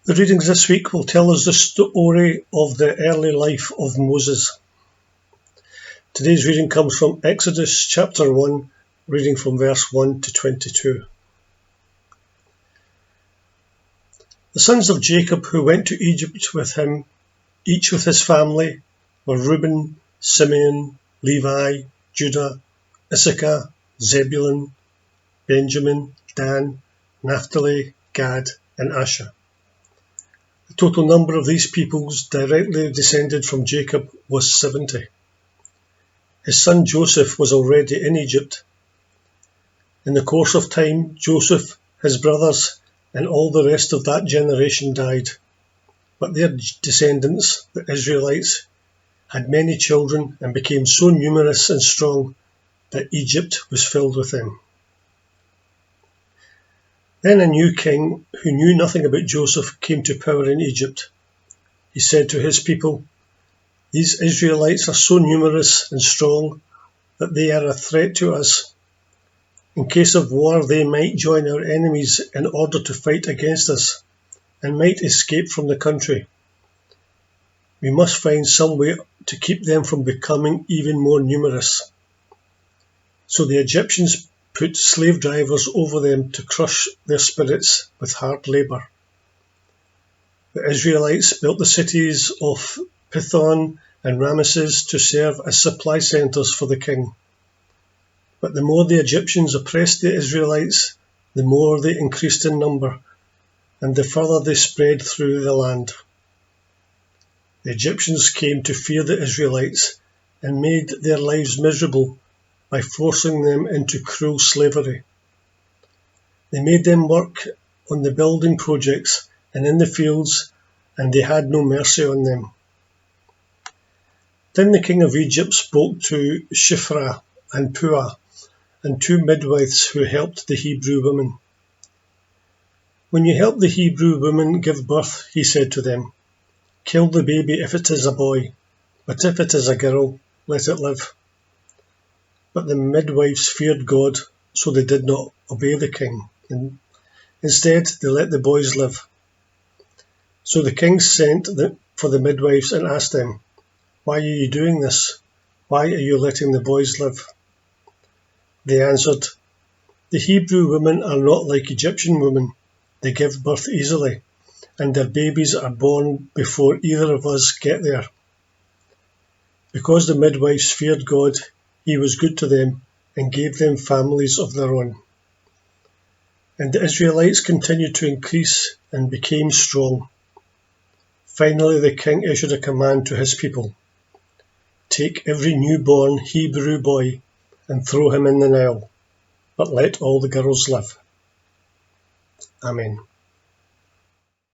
The readings this week will tell us the story of the early life of Moses. Today's reading comes from Exodus chapter 1, reading from verse 1 to 22. The sons of Jacob who went to Egypt with him, each with his family, were Reuben, Simeon, Levi, Judah, Issachar, Zebulun, Benjamin, Dan, Naphtali, Gad, and Asher. The total number of these peoples directly descended from Jacob was 70. His son Joseph was already in Egypt. In the course of time, Joseph, his brothers, and all the rest of that generation died, but their descendants, the Israelites, had many children and became so numerous and strong that Egypt was filled with them. Then a new king who knew nothing about Joseph came to power in Egypt. He said to his people, "These Israelites are so numerous and strong that they are a threat to us. In case of war, they might join our enemies in order to fight against us and might escape from the country. We must find some way to keep them from becoming even more numerous." So the Egyptians put slave drivers over them to crush their spirits with hard labour. The Israelites built the cities of Pithon and Ramesses to serve as supply centres for the king. But the more the Egyptians oppressed the Israelites, the more they increased in number, and the further they spread through the land. The Egyptians came to fear the Israelites and made their lives miserable by forcing them into cruel slavery. They made them work on the building projects and in the fields, and they had no mercy on them. Then the king of Egypt spoke to Shiphrah and Puah, and two midwives who helped the Hebrew women. "When you help the Hebrew women give birth," he said to them, "kill the baby if it is a boy, but if it is a girl, let it live." But the midwives feared God, so they did not obey the king. Instead, they let the boys live. So the king sent for the midwives and asked them, "Why are you doing this? Why are you letting the boys live?" They answered, "The Hebrew women are not like Egyptian women. They give birth easily, and their babies are born before either of us get there." Because the midwives feared God, he was good to them and gave them families of their own. And the Israelites continued to increase and became strong. Finally, the king issued a command to his people: "Take every newborn Hebrew boy and throw him in the Nile, but let all the girls live." Amen.